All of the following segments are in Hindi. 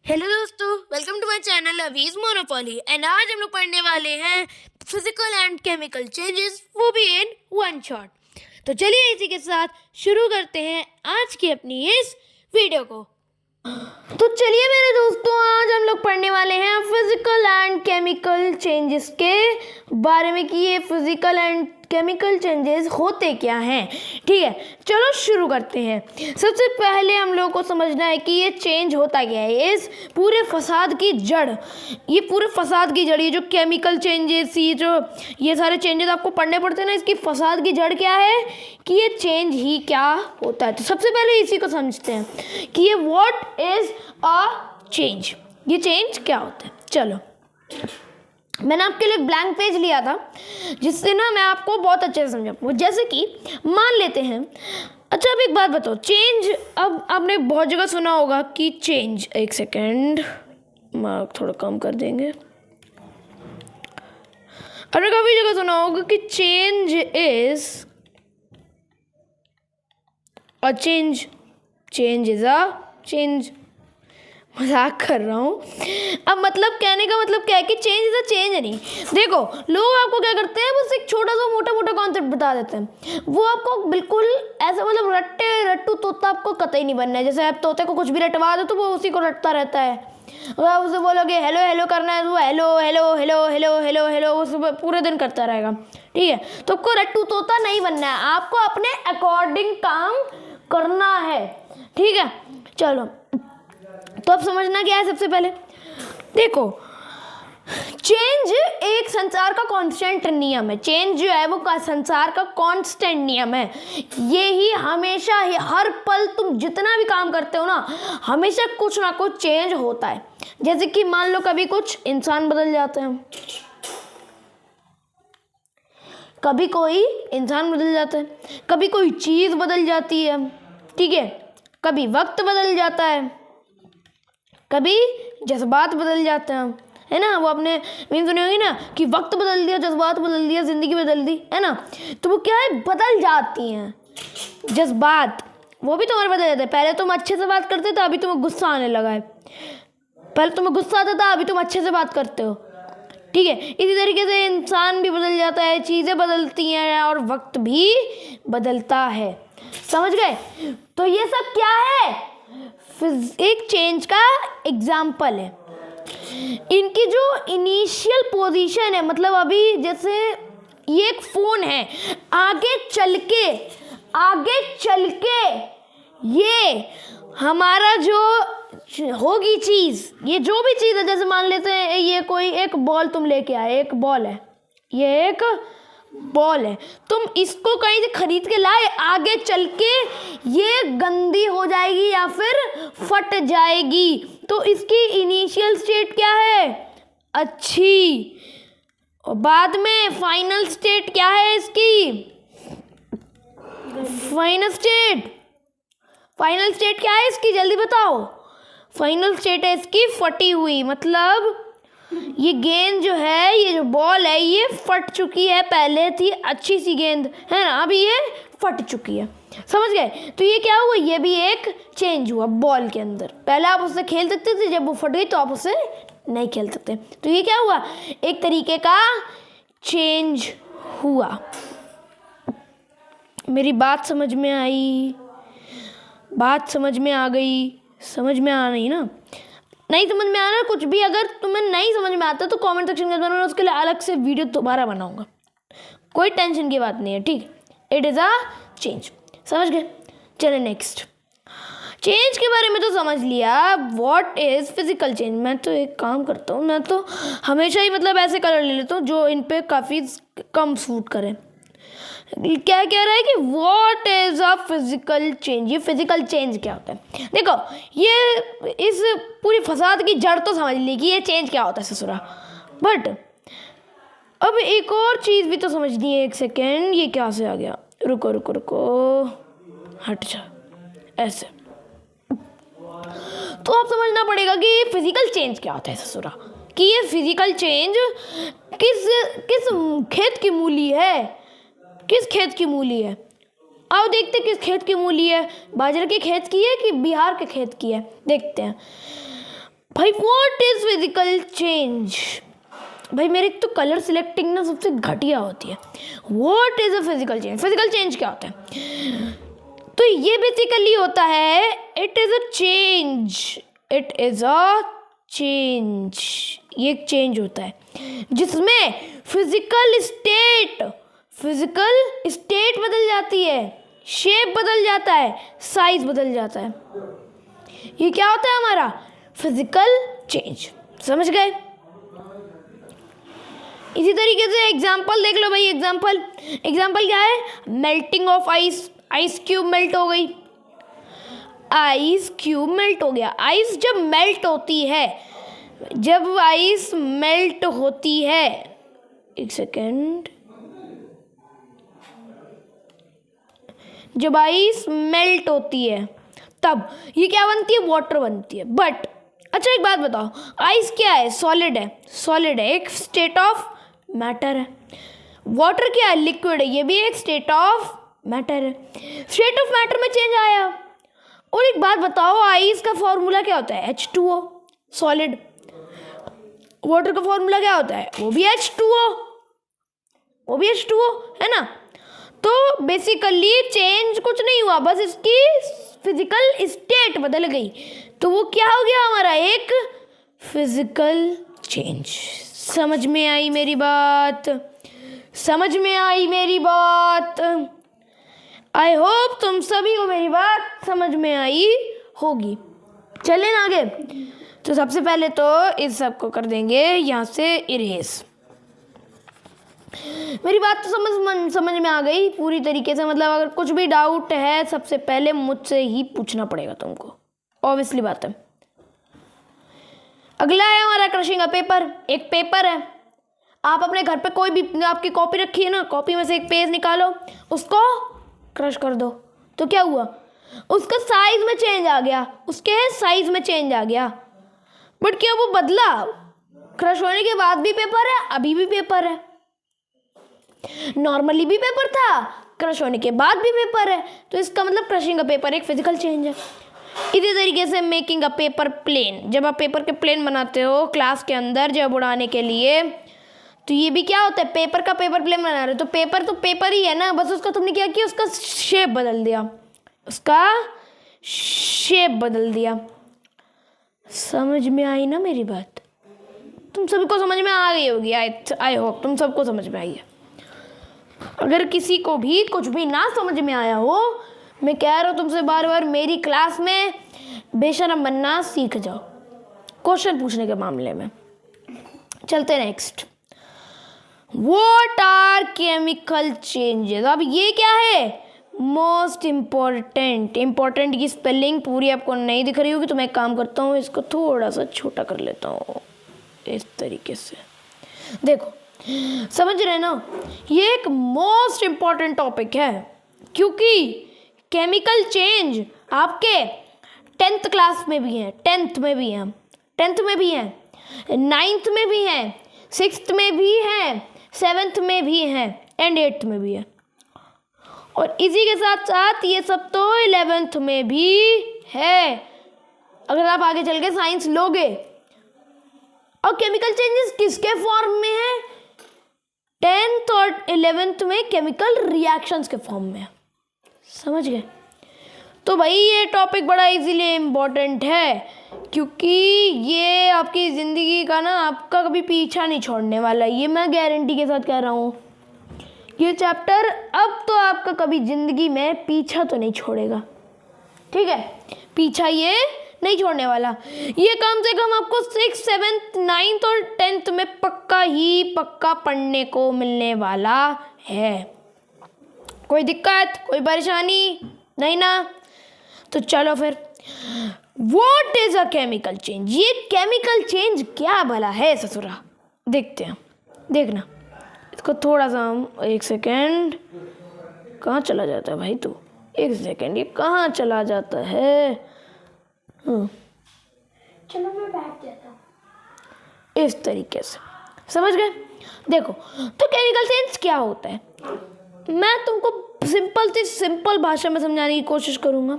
हेलो दोस्तों, वेलकम टू माय चैनल अवीज मोनोपोली। एंड आज हम लोग पढ़ने वाले हैं फिजिकल एंड केमिकल चेंजेस, वो भी इन वन शॉट। तो चलिए इसी के साथ शुरू करते हैं आज की अपनी इस वीडियो को। तो चलिए मेरे दोस्तों, आज हम लोग पढ़ने वाले हैं फिजिकल एंड केमिकल चेंजेस के बारे में कि ये फिजिकल एंड केमिकल चेंजेस होते क्या हैं। ठीक है, चलो शुरू करते हैं। सबसे पहले हम लोगों को समझना है कि ये चेंज होता क्या है। इस पूरे फसाद की जड़, ये पूरे फसाद की जड़, ये जो केमिकल चेंजेस, ये सारे चेंजेस आपको पढ़ने पड़ते हैं ना, इसकी फसाद की जड़ क्या है कि ये चेंज ही क्या होता है। तो सबसे पहले इसी को समझते हैं कि ये व्हाट इज अ चेंज, ये चेंज क्या होता है। चलो, मैंने आपके लिए ब्लैंक पेज लिया था जिससे ना मैं आपको बहुत अच्छे से समझाऊंगा। जैसे कि मान लेते हैं, अच्छा अब एक बात बताओ, चेंज, अब आपने बहुत जगह सुना होगा कि चेंज, एक सेकेंड मार्क थोड़ा कम कर देंगे, आपने काफ़ी जगह सुना होगा कि change is a change, change is a change. मजाक कर रहा हूँ। अब मतलब कहने का मतलब क्या है कि चेंज इज अ चेंज नहीं। देखो, लोग आपको क्या करते हैं, बस एक छोटा सा मोटा मोटा कॉन्सेप्ट बता देते हैं। वो आपको बिल्कुल ऐसा, मतलब रट्टे रट्टू तोता आपको कतई नहीं बनना है। जैसे आप तोते को कुछ भी रटवा दो तो वो उसी को रटता रहता है। अगर आप उसे बोलोगे हेलो हेलो करना है तो वो hello hello hello hello hello hello उस पूरे दिन करता रहेगा। ठीक है, तो आपको रट्टू तोता नहीं बनना है, आपको अपने अकॉर्डिंग काम करना है। ठीक है, चलो, तो अब समझना क्या है। सबसे पहले देखो, चेंज एक संसार का कांस्टेंट नियम है। चेंज जो है वो संसार का कांस्टेंट नियम है। ये ही हमेशा ही, हर पल तुम जितना भी काम करते हो ना, हमेशा कुछ ना कुछ चेंज होता है। जैसे कि मान लो कभी कुछ इंसान बदल जाते हैं, कभी कोई इंसान बदल जाता है, कभी कोई चीज बदल जाती है। ठीक है, कभी वक्त बदल जाता है, कभी जज्बात बदल जाते हैं, है ना। वो आपने मीम सुनी होगी ना कि वक्त बदल दिया, जज्बात बदल दिया, जिंदगी बदल दी, है ना। तो वो क्या है, बदल जाती हैं जज्बात, वो भी तुम्हारे बदल जाते हैं। पहले तुम अच्छे से बात करते थे, अभी तुम्हें गुस्सा आने लगा है। पहले तुम्हें गुस्सा आता था, अभी तुम अच्छे से बात करते हो। ठीक है, इसी तरीके से इंसान भी बदल जाता है, चीज़ें बदलती हैं और वक्त भी बदलता है। समझ गए? तो ये सब क्या है, एक चेंज का एग्जाम्पल है। इनकी जो इनिशियल पोजीशन है, मतलब अभी जैसे ये एक फोन है, आगे चल के ये हमारा जो होगी चीज, ये जो भी चीज है, जैसे मान लेते हैं ये कोई एक बॉल तुम लेके आए, एक बॉल है, ये एक बॉल है, तुम इसको कहीं से खरीद के लाए, आगे चल के ये गंदी हो जाएगी या फिर फट जाएगी। तो इसकी इनिशियल स्टेट क्या है, अच्छी, और बाद में फाइनल स्टेट क्या है इसकी, फाइनल स्टेट क्या है इसकी, जल्दी बताओ। फाइनल स्टेट है इसकी फटी हुई, मतलब ये गेंद जो है, ये जो बॉल है, ये फट चुकी है। पहले थी अच्छी सी गेंद, है ना, अभी ये फट चुकी है। समझ गए? तो ये क्या हुआ, ये भी एक चेंज हुआ बॉल के अंदर। पहले आप उससे खेल सकते थे, जब वो फट गई तो आप उससे नहीं खेल सकते। तो ये क्या हुआ, एक तरीके का चेंज हुआ। मेरी बात समझ में आई? बात समझ में आ गई? समझ में आ रही ना? नहीं समझ में आ रहा कुछ भी, अगर तुम्हें नहीं समझ में आता तो कमेंट सेक्शन में बताना, उसके लिए अलग से वीडियो दोबारा बनाऊंगा। कोई टेंशन की बात नहीं है। ठीक, इट इज़ अ चेंज। समझ गए? चले नेक्स्ट, चेंज के बारे में तो समझ लिया, व्हाट इज फिजिकल चेंज। मैं तो एक काम करता हूँ, मैं तो हमेशा ही मतलब ऐसे कलर ले लेता हूँ जो इन पे काफ़ी कम सूट करें। क्या कह रहा है कि what is a physical change, ये फिजिकल चेंज क्या होता है। देखो, ये इस पूरी फसाद की जड़ तो समझ ली कि ये चेंज क्या होता है ससुरा, बट अब एक और चीज़ भी तो समझनी है। एक सेकेंड, ये क्या से आ गया, रुको रुको रुको, हट जा, ऐसे। तो आप समझना पड़ेगा कि फिजिकल चेंज क्या होता है ससुरा, कि ये फिजिकल चेंज किस किस खेत की मूली है, किस खेत की मूली है। आओ देखते किस खेत की मूली है, बाजरे के खेत की है कि बिहार के खेत की है, देखते हैं। भाई व्हाट इज फिजिकल चेंज? भाई मेरी तो कलर सिलेक्टिंग ना सबसे घटिया होती है। What is a physical change? Physical change क्या होता है? तो ये बेसिकली होता है it is a change. It is a change, ये एक चेंज होता है जिसमें फिजिकल स्टेट बदल जाती है, शेप बदल जाता है, साइज बदल जाता है। ये क्या होता है हमारा फिजिकल चेंज। समझ गए? इसी तरीके से एग्जाम्पल देख लो भाई। एग्जाम्पल क्या है? Melting of ice. Ice cube melt हो गई, आइस क्यूब मेल्ट हो गया। आइस जब मेल्ट होती है, जब आइस मेल्ट होती है, एक सेकेंड, जब आइस मेल्ट होती है तब ये क्या बनती है? वाटर बनती है। बट अच्छा एक बात बताओ, आइस क्या है? सॉलिड है। सॉलिड है, एक स्टेट ऑफ मैटर है। वाटर क्या है? लिक्विड है, ये भी एक स्टेट ऑफ मैटर है। स्टेट ऑफ मैटर में चेंज आया। और एक बात बताओ, आइस का फॉर्मूला क्या होता है? H2O, solid. वाटर का फॉर्मूला क्या होता है? वो भी H2O, वो भी H2O है ना। तो बेसिकली चेंज कुछ नहीं हुआ, बस इसकी फिजिकल स्टेट बदल गई। तो वो क्या हो गया हमारा? एक फिजिकल चेंज। समझ में आई मेरी बात? समझ में आई मेरी बात? आई होप तुम सभी को मेरी बात समझ में आई होगी। चलें आगे। तो सबसे पहले तो इस सब को कर देंगे यहाँ से इरेज। मेरी बात तो समझ में आ गई पूरी तरीके से। मतलब अगर कुछ भी डाउट है सबसे पहले मुझसे ही पूछना पड़ेगा तुमको, ऑब्वियसली बात है। अगला है हमारा क्रशिंग अ पेपर। एक पेपर है, आप अपने घर पे कोई भी, आपकी कॉपी रखी है ना, कॉपी में से एक पेज निकालो, उसको क्रश कर दो। तो क्या हुआ? उसका साइज में चेंज आ गया, उसके साइज में चेंज आ गया। बट क्या वो बदला? क्रश होने के बाद भी पेपर है, अभी भी पेपर है। नॉर्मली भी पेपर था, क्रश होने के बाद भी पेपर है। तो इसका मतलब क्रशिंग अ पेपर एक फिजिकल चेंज है। इसी तरीके से मेकिंग अ पेपर प्लेन। जब आप पेपर के प्लेन बनाते हो क्लास के अंदर जब उड़ाने के लिए, तो ये भी क्या होता है? पेपर का पेपर प्लेन बना रहे हो तो पेपर ही है ना, बस उसका तुमने क्या किया? उसका शेप बदल दिया, उसका शेप बदल दिया। समझ में आई ना मेरी बात? तुम सभी को समझ में आ गई होगी। आई होप तुम सबको समझ में आई है। अगर किसी को भी कुछ भी ना समझ में आया हो, मैं कह रहा हूँ तुमसे बार बार, मेरी क्लास में बेशरम बनना सीख जाओ क्वेश्चन पूछने के मामले में। चलते next. What are chemical changes? अब ये क्या है? मोस्ट इम्पोर्टेंट की स्पेलिंग पूरी आपको नहीं दिख रही होगी, तो मैं एक काम करता हूँ, इसको थोड़ा सा छोटा कर लेता हूँ इस तरीके से। देखो, समझ रहे ना, ये एक मोस्ट इम्पॉर्टेंट टॉपिक है, क्योंकि केमिकल चेंज आपके 10th क्लास में भी है, 10th में भी है, 10th में भी है, 9th में भी है, 6th में भी है, 7th में भी है एंड 8th में भी है। और इसी के साथ साथ ये सब तो 11th में भी है, अगर आप आगे चल के साइंस लोगे। और केमिकल चेंजेस किसके फॉर्म में है? 10th और 11th में केमिकल रिएक्शंस के फॉर्म में। समझ गए? तो भाई ये टॉपिक बड़ा इजीली इम्पोर्टेंट है, क्योंकि ये आपकी ज़िंदगी का ना, आपका कभी पीछा नहीं छोड़ने वाला, ये मैं गारंटी के साथ कह रहा हूँ। ये चैप्टर अब तो आपका कभी ज़िंदगी में पीछा तो नहीं छोड़ेगा, ठीक है? पीछा ये नहीं छोड़ने वाला। ये कम से कम आपको 6th, 7th, 9th और 10th में पक्का पढ़ने को मिलने वाला है। कोई दिक्कत, कोई परेशानी नहीं ना? तो चलो फिर, what is a chemical change? ये केमिकल चेंज क्या भला है ससुरा? देखते हैं, देखना इसको थोड़ा सा हम। एक सेकेंड, कहाँ चला जाता है भाई तू? एक सेकेंड, ये कहाँ चला जाता है? चलो मैं बैठ जाता हूँ। इस तरीके से समझ गए? देखो, तो केमिकल चेंज क्या होता है, मैं तुमको सिंपल भाषा में समझाने की कोशिश करूँगा।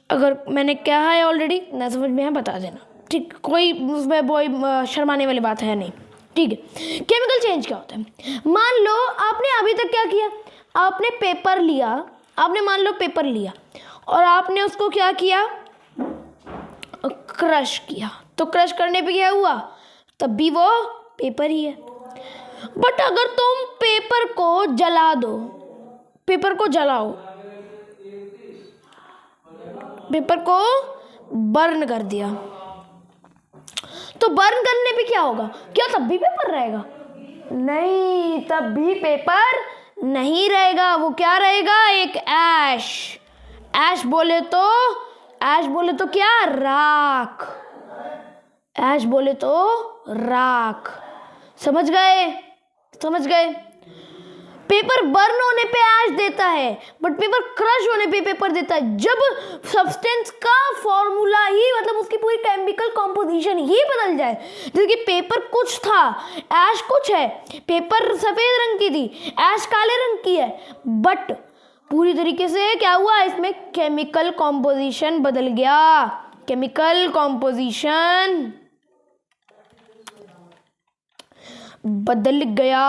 अगर मैंने क्या है ऑलरेडी ना समझ में है बता देना। ठीक, कोई उसमें शर्माने वाली बात है नहीं, ठीक है। केमिकल चेंज क्या होता है? मान लो आपने अभी तक क्या किया, आपने पेपर लिया, आपने मान लो पेपर लिया और आपने उसको क्या किया, क्रश किया। तो क्रश करने पे क्या हुआ, तब भी वो पेपर ही है। बट अगर तुम पेपर को जला दो, पेपर को जलाओ, पेपर को बर्न कर दिया, तो बर्न करने पे क्या होगा, क्या तब भी पेपर रहेगा? नहीं, तब भी पेपर नहीं रहेगा। वो क्या रहेगा, एक ऐश। ऐश बोले तो क्या, राख। ऐश बोले तो राख। समझ गए? पेपर बर्न होने पे ऐश देता है, बट पेपर क्रश होने पे पेपर देता है। जब सब्सटेंस का फॉर्मूला ही, मतलब उसकी पूरी केमिकल कॉम्पोजिशन ही बदल जाए, जैसे कि पेपर कुछ था, ऐश कुछ है, पेपर सफेद रंग की थी, ऐश काले रंग की है, बट पूरी तरीके से क्या हुआ, इसमें केमिकल कॉम्पोजिशन बदल गया। केमिकल कॉम्पोजिशन बदल गया,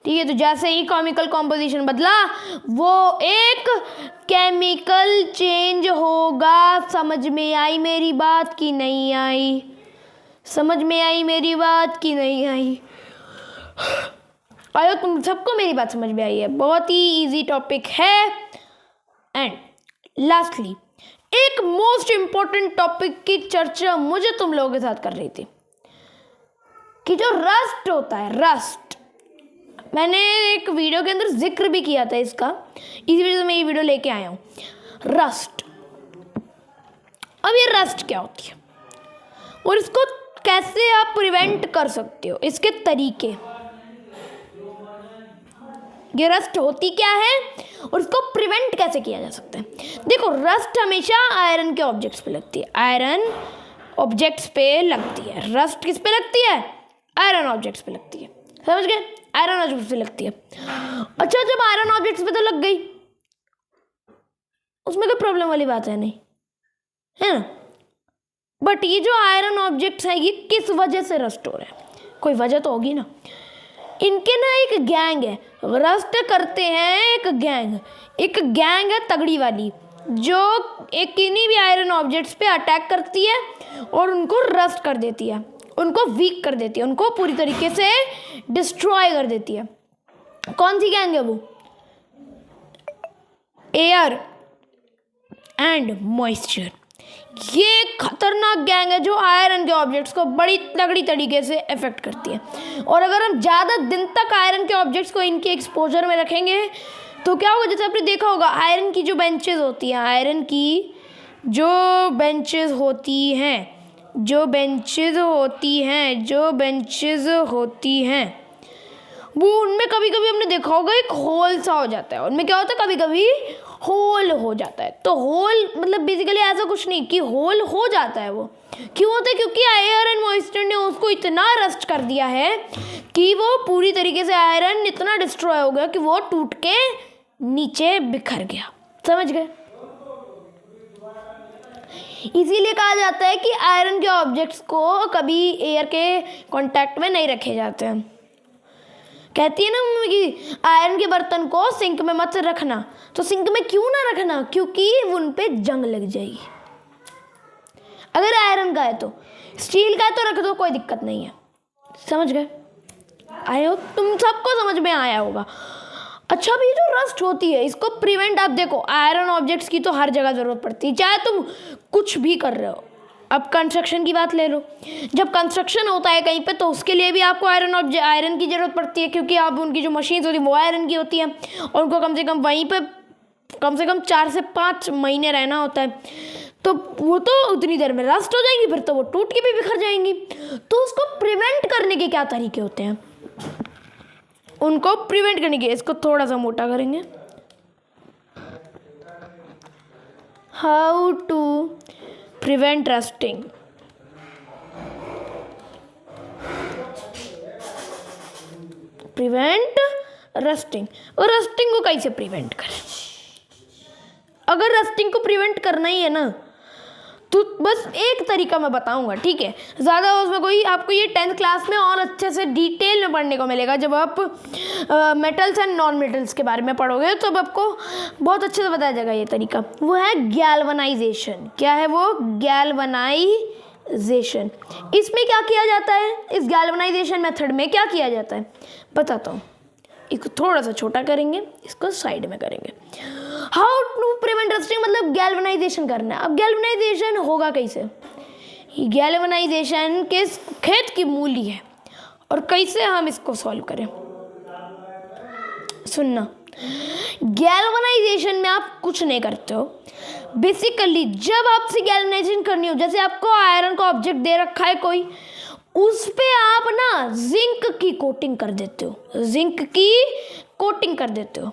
ठीक है। तो जैसे ही केमिकल कॉम्पोजिशन बदला, वो एक केमिकल चेंज होगा। समझ में आई मेरी बात कि नहीं आई? समझ में आई मेरी बात कि नहीं आई? आयो, तुम सबको मेरी बात समझ में आई है? बहुत ही इजी टॉपिक है। एंड लास्टली एक मोस्ट इम्पोर्टेंट टॉपिक की चर्चा मुझे तुम लोगों के साथ कर रही थी कि जो रस्ट होता है, रस्ट, मैंने एक वीडियो के अंदर जिक्र भी किया था इसका, इसी वजह से मैं ये वीडियो लेके आया हूँ। रस्ट, अब ये रस्ट क्या होती है और इसको कैसे आप प्रिवेंट कर सकते हो, इसके तरीके, ये रस्ट होती क्या है और इसको प्रिवेंट कैसे किया जा सकता है। देखो, रस्ट हमेशा आयरन के ऑब्जेक्ट्स पे लगती है, आयरन ऑब्जेक्ट्स पे लगती है। रस्ट किस पे लगती है? आयरन ऑब्जेक्ट्स पे लगती है। समझ गए? आयरन ऑब्जेक्ट्स पे लगती है। अच्छा, जब आयरन ऑब्जेक्ट्स पे तो लग गई, उसमें कोई प्रॉब्लम वाली बात है नहीं, है ना? बट ये जो आयरन ऑब्जेक्ट्स है, ये किस वजह से रस्ट हो रहे हैं? कोई वजह तो होगी ना। इनके ना एक गैंग है, रस्ट करते हैं एक गैंग है तगड़ी वाली, जो एक किन्हीं भी आयरन ऑब्जेक्ट्स पे अटैक करती है और उनको रस्ट कर देती है, उनको वीक कर देती है, उनको पूरी तरीके से डिस्ट्रॉय कर देती है। कौन सी गैंग है वो? Air and moisture. ये खतरनाक गैंग है जो आयरन के ऑब्जेक्ट्स को बड़ी तगड़ी तरीके से इफेक्ट करती है। और अगर हम ज़्यादा दिन तक आयरन के ऑब्जेक्ट्स को इनके एक्सपोजर में रखेंगे तो क्या होगा, जैसे आपने देखा होगा, आयरन की जो बेंचेस होती हैं, आयरन की जो बेंचेस होती हैं वो, उनमें कभी कभी हमने देखा होगा एक होल सा हो जाता है। उनमें क्या होता है, कभी कभी होल हो जाता है। तो होल मतलब बेसिकली ऐसा कुछ नहीं कि होल हो जाता है, वो क्यों होता है? क्योंकि एयर एंड मॉइस्चर ने उसको इतना रस्ट कर दिया है कि वो पूरी तरीके से आयरन इतना डिस्ट्रॉय हो गया कि वो टूट के नीचे बिखर गया। समझ गए? इसीलिए कहा जाता है कि आयरन के ऑब्जेक्ट्स को कभी एयर के कांटेक्ट में नहीं रखे जाते हैं। कहती है ना मम्मी कि आयरन के बर्तन को सिंक में मत रखना। तो सिंक में क्यों ना रखना? क्योंकि उन पे जंग लग जाएगी। अगर आयरन का है तो, स्टील का है तो रख दो, कोई दिक्कत नहीं है। समझ गए? आयो, तुम सबको समझ में आया होगा। अच्छा, अभी जो रस्ट होती है इसको प्रिवेंट, आप देखो आयरन ऑब्जेक्ट्स की तो हर जगह ज़रूरत पड़ती है, चाहे तुम कुछ भी कर रहे हो। अब कंस्ट्रक्शन की बात ले लो, जब कंस्ट्रक्शन होता है कहीं पे तो उसके लिए भी आपको आयरन की ज़रूरत पड़ती है, क्योंकि आप उनकी जो मशीन्स होती है वो आयरन की होती हैं और उनको कम से कम वहीं पे कम से कम 4 से 5 महीने रहना होता है। तो वो तो उतनी देर में रस्ट हो जाएंगी, फिर तो वो टूट के भी बिखर जाएंगी। तो उसको प्रिवेंट करने के क्या तरीके होते हैं? उनको प्रिवेंट करने के, इसको थोड़ा सा मोटा करेंगे। How to prevent rusting. और रस्टिंग को कैसे प्रिवेंट करें? अगर रस्टिंग को प्रिवेंट करना ही है ना, तो बस एक तरीका मैं बताऊंगा, ठीक है, ज़्यादा उसमें कोई, आपको ये 10th क्लास में और अच्छे से डिटेल में पढ़ने को मिलेगा। जब आप मेटल्स एंड नॉन मेटल्स के बारे में पढ़ोगे तब आपको बहुत अच्छे से बताया जाएगा ये तरीका। वो है गैल्वनाइजेशन। क्या है वो? गैल्वनाइजेशन। इसमें क्या किया जाता है? इस गैल्वनाइजेशन मेथड में क्या किया जाता है बताता हूँ। इसको थोड़ा सा छोटा करेंगे, इसको साइड में करेंगे। हाउ टू प्रिवेंट रस्टिंग, मतलब गैल्वनाइजेशन करना है। अब गैल्वनाइजेशन होगा कैसे? गैल्वनाइजेशन किस खेत की मूली है और कैसे हम इसको सॉल्व करें, सुनना। गैल्वनाइजेशन में आप कुछ नहीं करते हो। बेसिकली जब आपसे गैल्वनाइजेशन करनी हो, जैसे आपको आयरन का ऑब्जेक्ट दे रखा है कोई, उस पे आप ना जिंक की कोटिंग कर देते हो, जिंक की कोटिंग कर देते हो।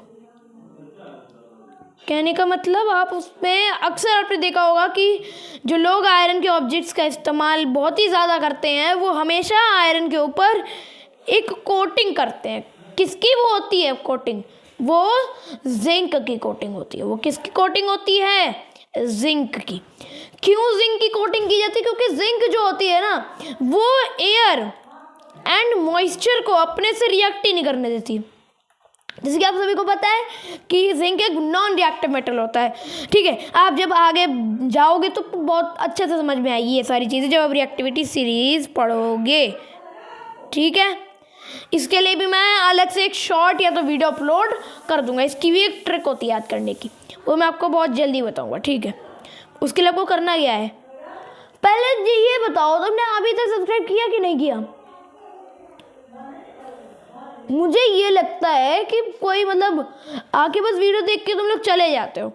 कहने का मतलब आप उसमें अक्सर आपने देखा होगा कि जो लोग आयरन के ऑब्जेक्ट्स का इस्तेमाल बहुत ही ज़्यादा करते हैं वो हमेशा आयरन के ऊपर एक कोटिंग करते हैं। किसकी वो होती है कोटिंग? वो जिंक की कोटिंग होती है। वो किसकी कोटिंग होती है? जिंक की। क्यों जिंक की कोटिंग की जाती है? क्योंकि जिंक जो होती है ना वो एयर एंड मॉइस्चर को अपने से रिएक्ट ही नहीं करने देती। जैसे कि आप सभी को पता है कि जिंक एक नॉन रिएक्टिव मेटल होता है, ठीक है। आप जब आगे जाओगे तो बहुत अच्छे से समझ में आएगी ये सारी चीज़ें जब आप रिएक्टिविटी सीरीज पढ़ोगे, ठीक है। इसके लिए भी मैं अलग से एक शॉर्ट या तो वीडियो अपलोड कर दूंगा। इसकी भी एक ट्रिक होती है याद करने की, वो मैं आपको बहुत जल्दी बताऊंगा, ठीक है। उसके लिए आपको करना क्या है? पहले ये बताओ तुमने अभी तक सब्सक्राइब किया कि नहीं किया? मुझे ये लगता है कि कोई मतलब आके बस वीडियो देख के तुम लोग चले जाते हो,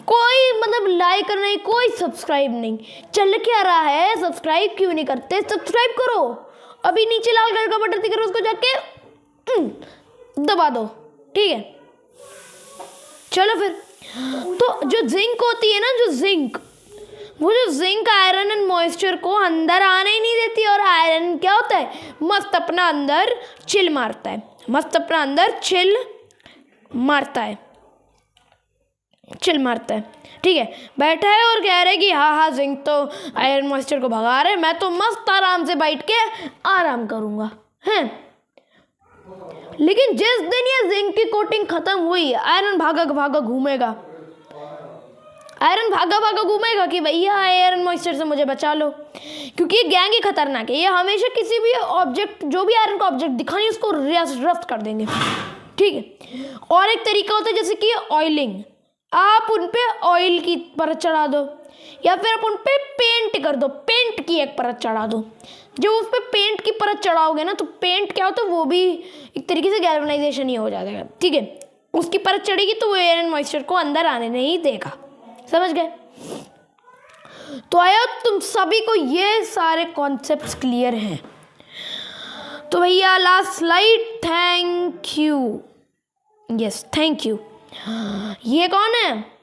कोई मतलब लाइक नहीं, कोई सब्सक्राइब नहीं। चल क्या रहा है? सब्सक्राइब क्यों नहीं करते? सब्सक्राइब करो, अभी नीचे लाल कलर का बटन दिख रहा है उसको जाके दबा दो, ठीक है। चलो फिर, तो जो जिंक होती है ना, जो जिंक, वो जो जिंक आयरन एंड मॉइस्चर को अंदर आने ही नहीं देती। और आयरन क्या होता है? मस्त अपना अंदर चिल मारता है, मस्त अपना अंदर चिल मारता है, चिल मारता है, ठीक है। बैठा है और कह रहे कि हाँ जिंक तो आयरन मॉइस्चर को भगा रहे, मैं तो मस्त आराम से बैठ के आराम करूँगा, हैं। लेकिन जिस दिन ये जिंक की कोटिंग खत्म हुई, आयरन भागा भागा घूमेगा, आयरन भागा भागा घूमेगा कि भैया आयरन मॉइस्चर से मुझे बचा लो, क्योंकि ये गैंग ही खतरनाक है। ये हमेशा किसी भी ऑब्जेक्ट, जो भी आयरन का ऑब्जेक्ट दिखानी उसको रस्ट कर देंगे, ठीक है। और एक तरीका होता है जैसे कि ऑयलिंग, आप उन पे ऑयल की परत चढ़ा दो या फिर आप उन पे पेंट कर दो, पेंट की एक परत चढ़ा दो। जब उस पर पेंट की परत चढ़ाओगे ना तो पेंट क्या होता है, वो भी एक तरीके से गैल्वनाइजेशन ही हो जाएगा, ठीक है। उसकी परत चढ़ेगी तो वो आयरन मॉइस्चर को अंदर आने नहीं देगा, समझ गए? तो आया तुम सभी को ये सारे कॉन्सेप्ट्स क्लियर हैं? तो भैया last slide, thank you, yes thank you. ये कौन है?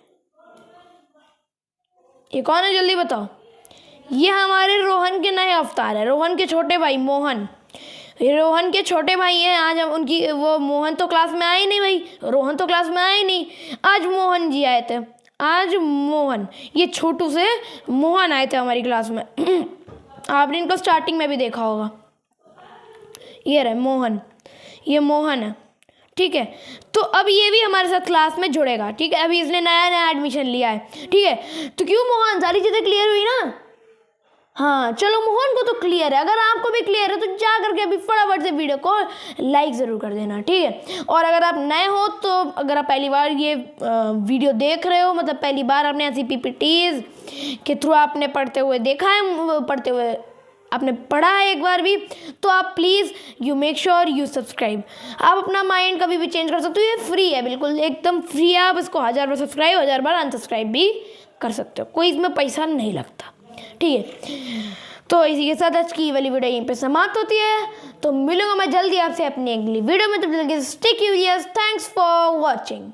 ये कौन है जल्दी बताओ? ये हमारे रोहन के नए अवतार है, रोहन के छोटे भाई मोहन। ये रोहन के छोटे भाई हैं। आज हम उनकी, वो मोहन तो क्लास में आए नहीं भाई, रोहन तो क्लास में आए नहीं, आज मोहन जी आए थे। आज मोहन, ये छोटू से मोहन आए थे हमारी क्लास में। आपने इनको स्टार्टिंग में भी देखा होगा। ये रहे मोहन, ये मोहन है, ठीक है। तो अब ये भी हमारे साथ क्लास में जुड़ेगा, ठीक है। अभी इसने नया नया एडमिशन लिया है, ठीक है। तो क्यों मोहन, सारी चीज़ें क्लियर हुई ना? हाँ चलो, मोहन को तो क्लियर है। अगर आपको भी क्लियर है तो जा करके अभी फटाफट से वीडियो को लाइक ज़रूर कर देना, ठीक है। और अगर आप नए हो तो, अगर आप पहली बार ये वीडियो देख रहे हो, मतलब पहली बार आपने ऐसी PPTs के थ्रू आपने पढ़ते हुए देखा है, पढ़ते हुए आपने पढ़ा है एक बार भी, तो आप please you make sure you subscribe. आप अपना माइंड कभी भी चेंज कर सकते हो, ये फ्री है, बिल्कुल एकदम फ्री है। आप इसको 1000 बार सब्सक्राइब, 1000 बार अनसब्सक्राइब भी कर सकते हो, कोई इसमें पैसा नहीं लगता, ठीक है। तो इसी के साथ आज की वाली वीडियो यहीं पे समाप्त होती है। तो मिलूंगा मैं जल्दी आपसे अपनी अगली वीडियो में, तब तक के लिए stay curious. Thanks for watching.